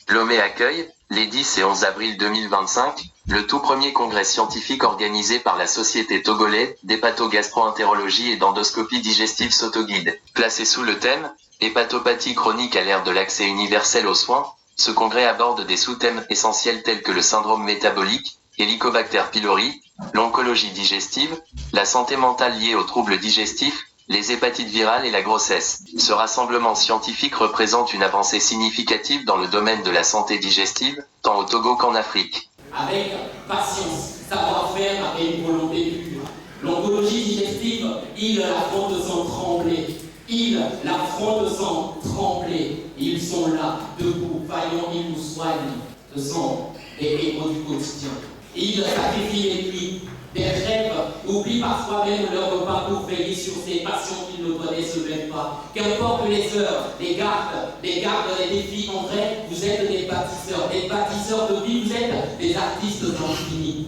Lomé accueille, les 10 et 11 avril 2025, le tout premier congrès scientifique organisé par la Société togolaise d'hépatogastroentérologie et d'endoscopie digestive Sotoguide. Placé sous le thème « Hépatopathie chronique à l'ère de l'accès universel aux soins », ce congrès aborde des sous-thèmes essentiels tels que le syndrome métabolique, Helicobacter pylori, l'oncologie digestive, la santé mentale liée aux troubles digestifs, les hépatites virales et la grossesse. Ce rassemblement scientifique représente une avancée significative dans le domaine de la santé digestive, tant au Togo qu'en Afrique. Avec patience, savoir-faire et une volonté pure. L'oncologie digestive, il l'affronte sans trembler. Ils l'affrontent sans trembler. Ils sont là, debout, vaillants, ils nous soignent. Ce sont les héros du quotidien. Ils sacrifient les nuits, des rêves, oublient parfois même leur repas pour veiller sur ces patients qu'ils ne connaissent même pas. Qu'importe les heures, les gardes, les défis, en vrai, vous êtes des bâtisseurs de vie, vous êtes des artistes infinis.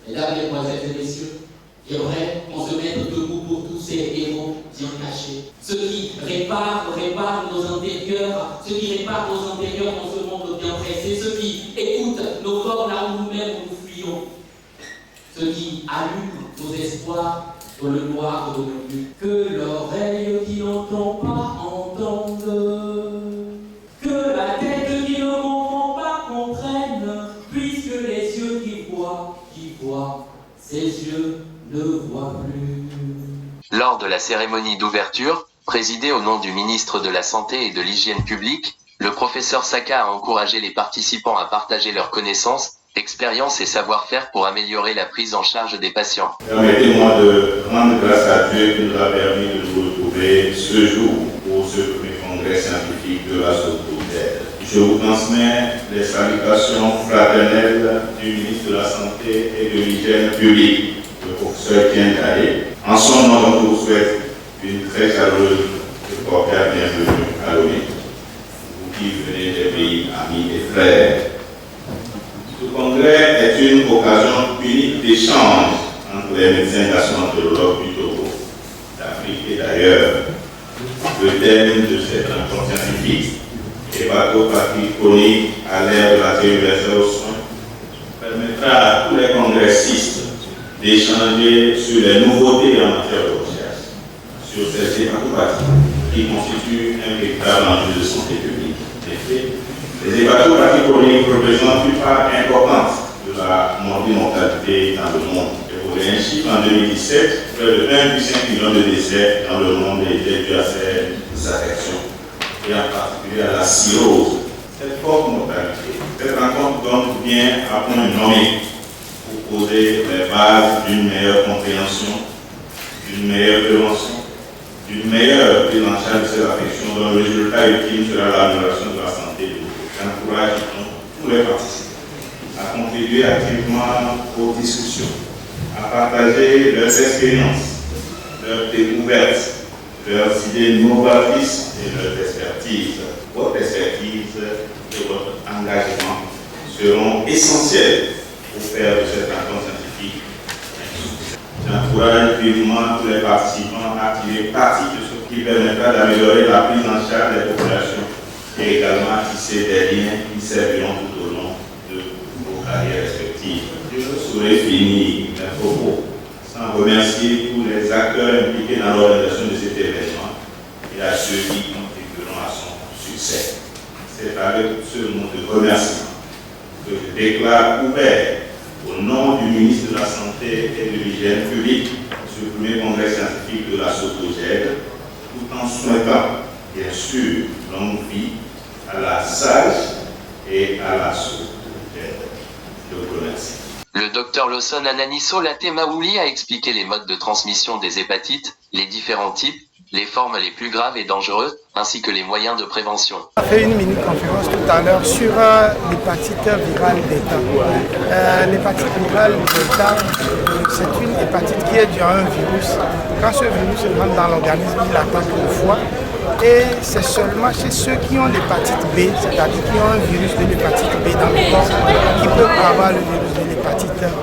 Mesdames, Mesdemoiselles et Messieurs, j'aimerais qu'on se mette debout pour tous ces héros bien cachés. Ceux qui réparent nos intérieurs, ceux qui réparent nos intérieurs dans ce monde bien pressé, ceux qui écoutent nos corps là où nous-mêmes nous fuyons, ceux qui allument nos espoirs dans le noir de nos nuits. Que l'oreille qui n'entend pas entende, que la tête qui ne comprend pas comprenne, puisque les yeux qui voient, ces yeux ne voient plus. Lors de la cérémonie d'ouverture, présidée au nom du ministre de la Santé et de l'Hygiène publique, le professeur Saka a encouragé les participants à partager leurs connaissances, expériences et savoir-faire pour améliorer la prise en charge des patients. Permettez-moi de rendre grâce à Dieu qui nous a permis de nous retrouver ce jour pour ce premier congrès scientifique de la Sotoguide. Je vous transmets les salutations fraternelles du ministre de la Santé et de l'Hygiène publique, le professeur Tien Daé. En son nom, je vous souhaite une très chaleureuse et cordiale bienvenue à Lomé, vous qui venez des pays amis et frères. Ce congrès est une occasion unique d'échange entre les médecins gastroentérologues du Togo, d'Afrique et d'ailleurs. Le thème de cette rencontre scientifique, hépatopathie chronique à l'ère de l'accès universel aux soins, permettra à tous les congressistes d'échanger sur les nouveautés en matière de recherche, sur ces hépatopathies qui constituent un véritable enjeu de santé publique. En effet, les hépatopathies chroniques représentent une part importante de la mortalité dans le monde. Et pour les chiffres, en 2017, près de 1,5 million de décès dans le monde étaient dus à ces affections, et en particulier à la cirrhose. Cette forte mortalité, cette rencontre donne bien à point nommé pour poser les bases d'une meilleure compréhension, d'une meilleure prévention, d'une meilleure prise en charge de ces affections dont le résultat ultime sera l'amélioration de la santé de l'eau. J'encourage donc tous les participants à contribuer activement aux discussions, à partager leurs expériences, leurs découvertes, leurs idées novatrices et leurs expertises. Votre expertise et votre engagement seront essentiels pour faire de cette rencontre scientifique un succès. J'encourage vivement tous les participants à tirer parti de ce qui permettra d'améliorer la prise en charge des populations et également à tisser des liens qui serviront tout au long de vos carrières respectives. Je ne saurais finir mes propos sans remercier tous les acteurs impliqués dans l'organisation de cet événement et à ceux qui contribueront à son succès. C'est avec ce mot de remerciement que je déclare ouvert au nom du ministre de la Santé et de l'Hygiène publique ce premier congrès scientifique de la Sotoguide, tout en souhaitant, bien sûr, longue vie à la SAGE et à la Sotoguide. Je vous remercie. Le docteur Lawson Ananiso Latemaouli a expliqué les modes de transmission des hépatites, les différents types, les formes les plus graves et dangereuses, ainsi que les moyens de prévention. On a fait une mini-conférence tout à l'heure sur l'hépatite virale bêta. L'hépatite virale bêta, c'est une hépatite qui est due à un virus. Quand ce virus rentre dans l'organisme, il attaque le foie Et c'est seulement chez ceux qui ont l'hépatite B, c'est-à-dire qui ont un virus de l'hépatite B dans le corps, qui peuvent avoir le virus de l'hépatite delta.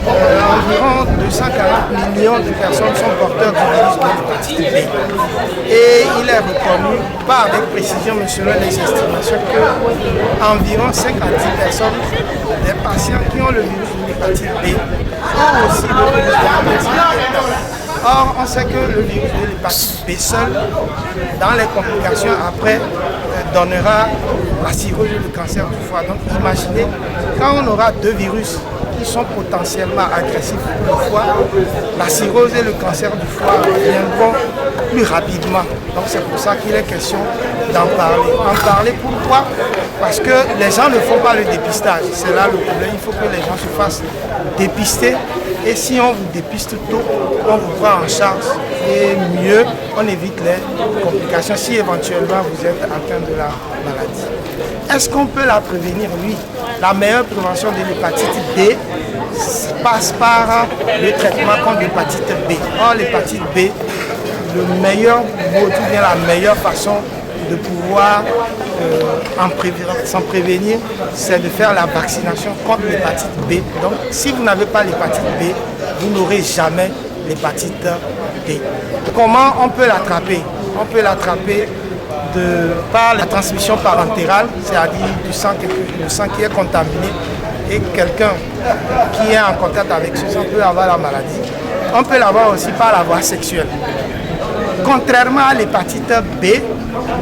Environ 240 millions de personnes sont porteurs du virus de l'hépatite B. Et il est reconnu, pas avec précision, mais selon les estimations, qu'environ 5 à 10 personnes, des patients qui ont le virus de l'hépatite B, ont aussi le virus de l'hépatite delta. Or, on sait que le virus de l'hépatite B seul, dans les complications après, donnera la cirrhose et le cancer du foie. Donc imaginez, quand on aura deux virus qui sont potentiellement agressifs pour le foie, la cirrhose et le cancer du foie viendront plus rapidement. Donc c'est pour ça qu'il est question d'en parler. En parler pourquoi? Parce que les gens ne font pas le dépistage. C'est là le problème. Il faut que les gens se fassent dépister. Et si on vous dépiste tôt, on vous prend en charge. Et mieux, on évite les complications si éventuellement vous êtes atteint de la maladie. Est-ce qu'on peut la prévenir? Oui. La meilleure prévention de l'hépatite B passe par le traitement contre l'hépatite B. Or, l'hépatite B, le meilleur mode, ou bien la meilleure façon de pouvoir s'en prévenir, c'est de faire la vaccination contre l'hépatite B. Donc, si vous n'avez pas l'hépatite B, vous n'aurez jamais l'hépatite B. Comment on peut l'attraper? On peut l'attraper par la transmission parentérale, c'est-à-dire du sang, le sang qui est contaminé et quelqu'un qui est en contact avec ce sang peut avoir la maladie. On peut l'avoir aussi par la voie sexuelle. Contrairement à l'hépatite B,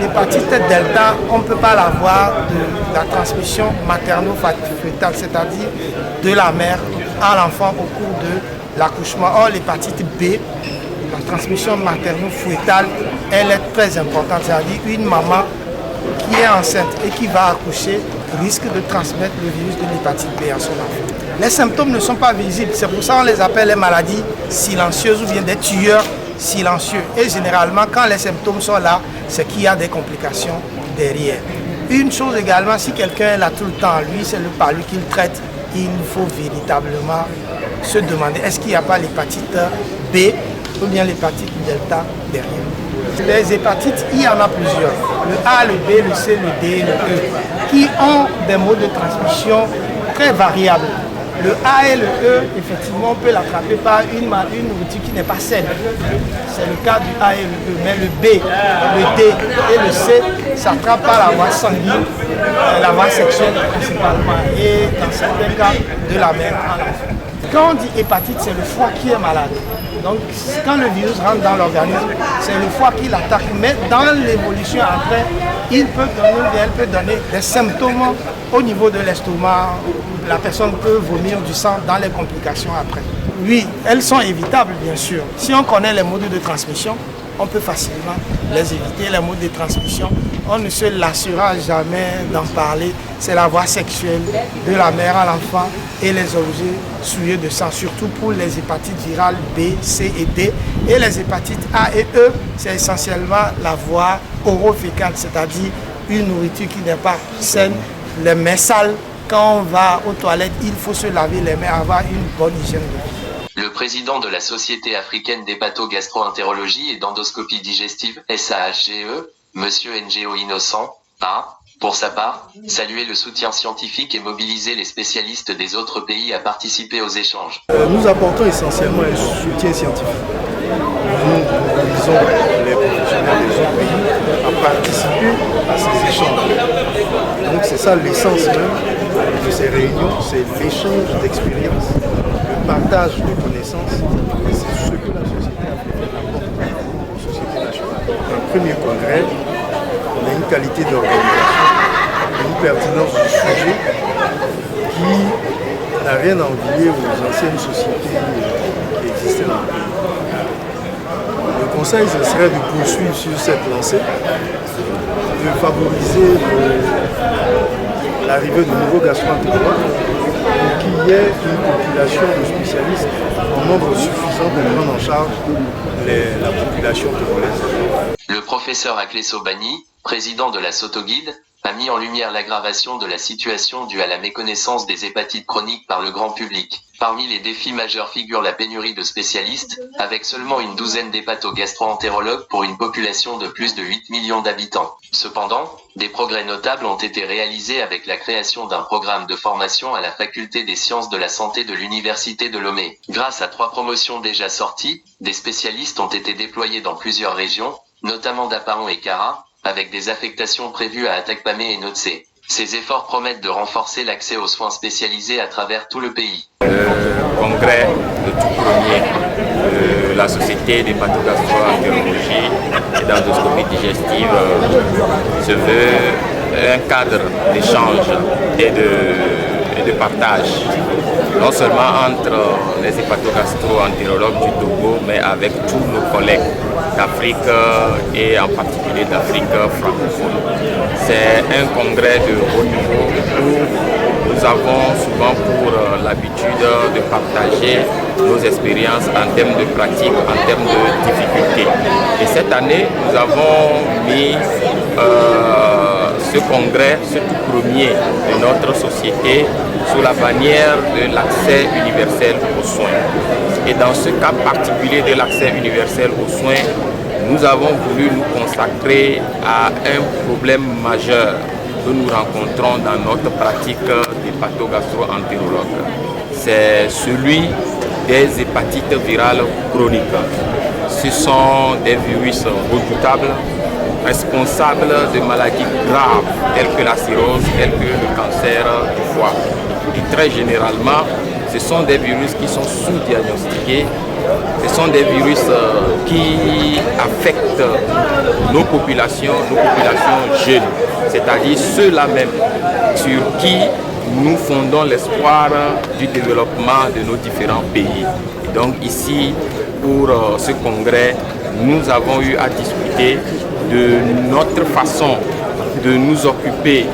l'hépatite delta, on ne peut pas l'avoir de la transmission materno-fœtale, c'est-à-dire de la mère à l'enfant au cours de l'accouchement. Or, l'hépatite B, la transmission materno-fœtale, elle est très importante, c'est-à-dire une maman qui est enceinte et qui va accoucher risque de transmettre le virus de l'hépatite B à son enfant. Les symptômes ne sont pas visibles, c'est pour ça qu'on les appelle les maladies silencieuses ou bien des tueurs silencieux. Et généralement, quand les symptômes sont là, c'est qu'il y a des complications derrière. Une chose également, si quelqu'un est là tout le temps, lui, c'est le par lui qu'il traite, il faut véritablement se demander est-ce qu'il n'y a pas l'hépatite B ou bien l'hépatite delta derrière. Les hépatites, il y en a plusieurs. Le A, le B, le C, le D, le E, qui ont des modes de transmission très variables. Le A et le E, effectivement, on peut l'attraper par une nourriture qui n'est pas saine. C'est le cas du A et le E. Mais le B, le D et le C s'attrapent par la voie sanguine, la voie sexuelle principalement, et dans certains cas, de la mère à l'enfant. Quand on dit hépatite, c'est le foie qui est malade. Donc, quand le virus rentre dans l'organisme, c'est le foie qui l'attaque. Mais dans l'évolution après, elle peut donner des symptômes au niveau de l'estomac. La personne peut vomir du sang dans les complications après. Oui, elles sont évitables, bien sûr. Si on connaît les modes de transmission, on peut facilement les éviter, les modes de transmission. On ne se lassera jamais d'en parler. C'est la voie sexuelle de la mère à l'enfant et les objets souillés de sang, surtout pour les hépatites virales B, C et D. Et les hépatites A et E, c'est essentiellement la voie orofécale, c'est-à-dire une nourriture qui n'est pas saine, les mains sales. Quand on va aux toilettes, il faut se laver les mains, avoir une bonne hygiène de vie. Le président de la Société africaine d'hépato-gastro-entérologie et d'endoscopie digestive, SAHGE, Monsieur Ngo Innocent, a, pour sa part, salué le soutien scientifique et mobilisé les spécialistes des autres pays à participer aux échanges. Nous apportons essentiellement un soutien scientifique. Nous mobilisons les professionnels des autres pays à participer à ces échanges. Donc c'est ça l'essence même de ces réunions, c'est l'échange d'expériences, le partage de connaissances. Et c'est ce que la société africaine apporte aux sociétés nationales. Un premier congrès, on a une qualité d'organisation, une pertinence du sujet qui n'a rien à envier aux anciennes sociétés qui existaient dans le pays. Le conseil, ce serait de poursuivre sur cette lancée, de favoriser l'arrivée de nouveaux gastro-entérologues pour qu'il y ait une population de spécialistes en nombre suffisant de prendre en charge la population togolaise. Le professeur Akleso Bani, président de la Sotoguide, a mis en lumière l'aggravation de la situation due à la méconnaissance des hépatites chroniques par le grand public. Parmi les défis majeurs figure la pénurie de spécialistes, avec seulement une douzaine d'hépato-gastro-entérologues pour une population de plus de 8 millions d'habitants. Cependant, des progrès notables ont été réalisés avec la création d'un programme de formation à la Faculté des sciences de la santé de l'Université de Lomé. Grâce à 3 promotions déjà sorties, des spécialistes ont été déployés dans plusieurs régions, notamment d'Apaon et Kara, avec des affectations prévues à Atakpamé et Notsé. Ces efforts promettent de renforcer l'accès aux soins spécialisés à travers tout le pays. Le congrès, le tout premier de la Société d'hépatogastro-entérologie et d'endoscopie digestive se veut un cadre d'échange et de partage, non seulement entre les hépatogastro-entérologues du Togo, mais avec tous nos collègues d'Afrique et en particulier d'Afrique francophone. C'est un congrès de haut niveau où nous avons souvent pour l'habitude de partager nos expériences en termes de pratique, en termes de difficultés. Et cette année, nous avons mis ce congrès, ce tout premier de notre société, sous la bannière de l'accès universel aux soins. Et dans ce cas particulier de l'accès universel aux soins, nous avons voulu nous consacrer à un problème majeur que nous rencontrons dans notre pratique d'hépato-gastro-entérologue. C'est celui des hépatites virales chroniques. Ce sont des virus redoutables, responsables de maladies graves telles que la cirrhose, telles que le cancer du foie. Et très généralement, ce sont des virus qui sont sous-diagnostiqués. Ce sont des virus qui affectent nos populations jeunes, c'est-à-dire ceux-là même sur qui nous fondons l'espoir du développement de nos différents pays. Et donc ici, pour ce congrès, nous avons eu à discuter de notre façon de nous occuper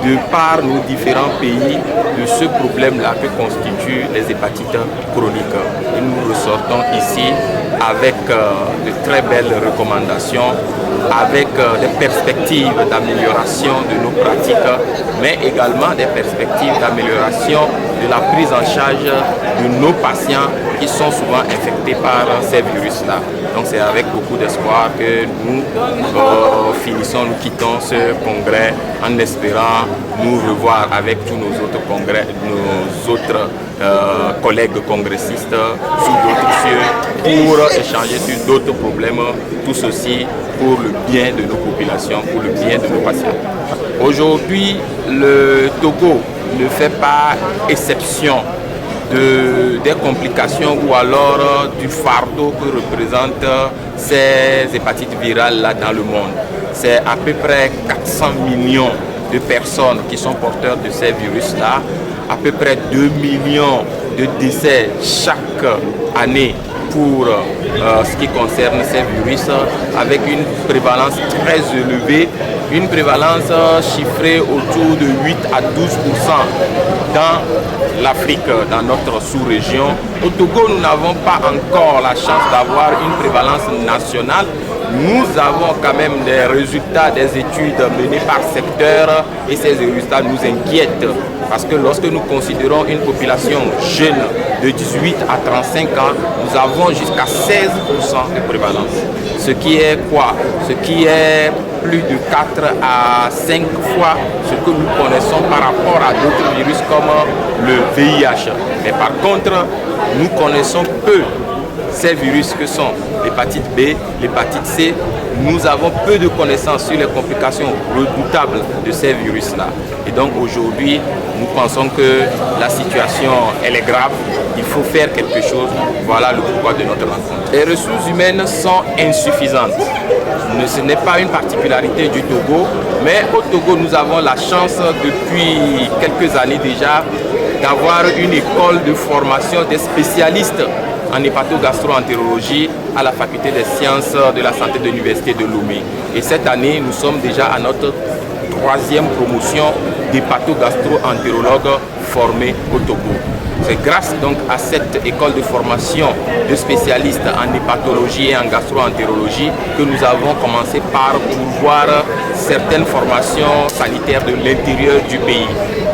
de par nos différents pays de ce problème-là que constituent les hépatites chroniques. Et nous ressortons ici avec de très belles recommandations, avec des perspectives d'amélioration de nos pratiques, mais également des perspectives d'amélioration de la prise en charge de nos patients qui sont souvent infectés par ces virus-là. Donc c'est avec beaucoup d'espoir que nous nous quittons ce congrès en espérant nous revoir avec tous nos autres congrès, nos autres collègues congressistes sous d'autres cieux pour échanger sur d'autres problèmes, tout ceci pour le bien de nos populations, pour le bien de nos patients. Aujourd'hui, le Togo ne fait pas exception des complications ou alors du fardeau que représentent ces hépatites virales là dans le monde. C'est à peu près 400 millions de personnes qui sont porteurs de ces virus-là, à peu près 2 millions de décès chaque année pour ce qui concerne ces virus, avec une prévalence très élevée, une prévalence chiffrée autour de 8 à 12% dans l'Afrique, dans notre sous-région. Au Togo, nous n'avons pas encore la chance d'avoir une prévalence nationale. Nous avons quand même des résultats des études menées par secteur et ces résultats nous inquiètent parce que lorsque nous considérons une population jeune de 18 à 35 ans, nous avons jusqu'à 16% de prévalence. Ce qui est quoi? Ce qui est plus de 4 à 5 fois ce que nous connaissons par rapport à d'autres virus comme le VIH. Mais par contre, nous connaissons peu ces virus que sont l'hépatite B, l'hépatite C. Nous avons peu de connaissances sur les complications redoutables de ces virus-là. Et donc aujourd'hui, nous pensons que la situation, elle est grave. Il faut faire quelque chose. Voilà le pourquoi de notre rencontre. Les ressources humaines sont insuffisantes. Ce n'est pas une particularité du Togo, mais au Togo, nous avons la chance depuis quelques années déjà d'avoir une école de formation des spécialistes en hépato-gastro-entérologie à la faculté des sciences de la santé de l'université de Lomé. Et cette année, nous sommes déjà à notre 3e promotion d'hépato-gastro-entérologues formés au Togo. C'est grâce donc à cette école de formation de spécialistes en hépatologie et en gastro-entérologie que nous avons commencé par pourvoir certaines formations sanitaires de l'intérieur du pays.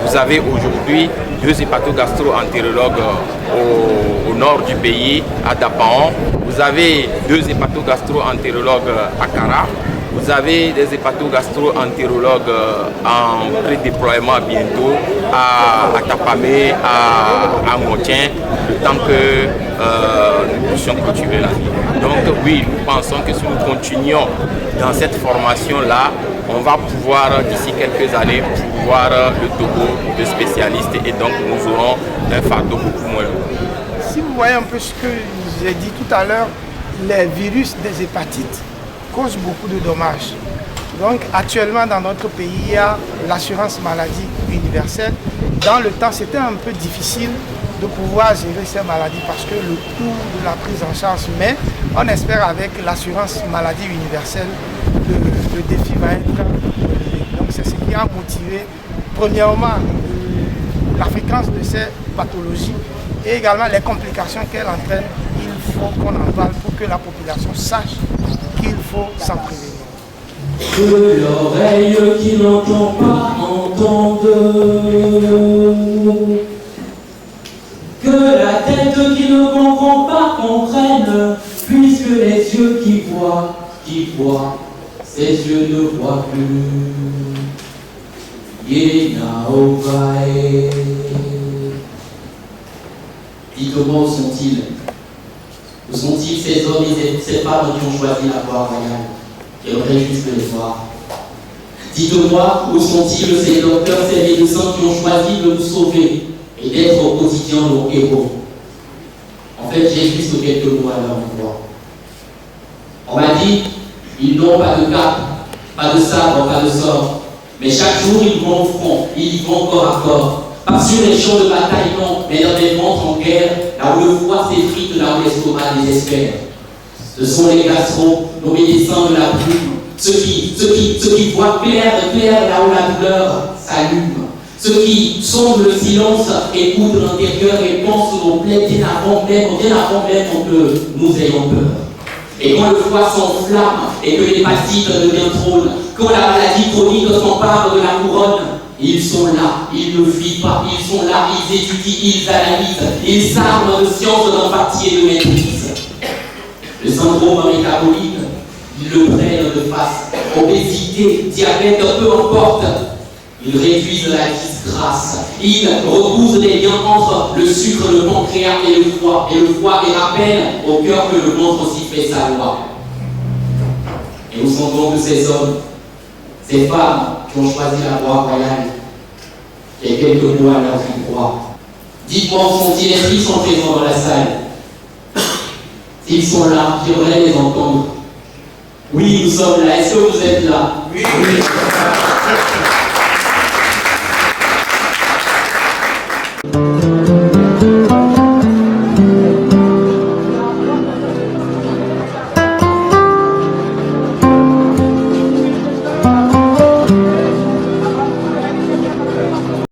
Vous avez aujourd'hui 2 hépatogastro-entérologues au nord du pays, à Dapaon. Vous avez 2 hépatogastro-entérologues à Kara. Vous avez des hépatogastro-entérologues en pré-déploiement bientôt à Tapamé, à Motien, le temps que nous puissions clôturer la vie. Donc oui, nous pensons que si nous continuons dans cette formation-là, on va pouvoir d'ici quelques années pouvoir le Togo de spécialistes et donc nous aurons un fardeau beaucoup moins lourd. Si vous voyez un peu ce que j'ai dit tout à l'heure, les virus des hépatites causent beaucoup de dommages. Donc actuellement dans notre pays, il y a l'assurance maladie universelle. Dans le temps, c'était un peu difficile de pouvoir gérer ces maladies parce que le coût de la prise en charge, mais on espère avec l'assurance maladie universelle, le défi va être relevé. Donc c'est ce qui a motivé premièrement la fréquence de ces pathologies et également les complications qu'elles entraînent. Il faut qu'on en parle pour que la population sache qu'il faut s'en prévenir. Que l'oreille qui n'entend pas entende, que la tête qui ne comprend pas comprenne, puisque les yeux qui voient, ces yeux ne voient plus. Yena Ovae. Dites-moi où sont-ils? Où sont-ils ces hommes et ces femmes qui ont choisi la voie royale? J'aimerais juste les voir. Dites-moi où sont-ils ces docteurs, ces médecins qui ont choisi de nous sauver et d'être au quotidien nos héros? En fait, j'ai juste quelques mots à leur endroit. On m'a dit, ils n'ont pas de cape, pas de sabre, pas de sort. Mais chaque jour, ils vont au front, ils vont corps à corps. Pas sur les champs de bataille, non, mais dans des ventres en guerre, là où le froid s'effrite, là où l'estomac désespère. Ce sont les gastros, nos médecins de la plume, ceux qui voient clair là où la douleur s'allume, ceux qui sondent le silence, écoutent l'intérieur et pensent nos plaies bien avant même que nous ayons peur. Et quand le foie s'enflamme et que l'hépatite devient trône, quand la maladie chronique s'empare de la couronne, ils sont là, ils ne fuient pas, ils sont là, ils étudient, ils analysent, ils s'arment de science, d'empathie et de maîtrise. Le syndrome métabolique, ils le prennent de face. Obésité, diabète, peu importe. Ils réduisent la disgrâce. Ils recousent les liens entre le sucre, le pancréas et le foie. Et le foie les rappelle au cœur que le ventre aussi fait sa loi. Et où sont donc ces hommes, ces femmes qui ont choisi la voie royale? J'ai quelques mots à leur endroit. Dites-moi où sont-ils? Est-ce qu'ils sont présents dans la salle? S'ils sont là, j'aimerais les entendre. Oui, nous sommes là. Est-ce que vous êtes là? Oui.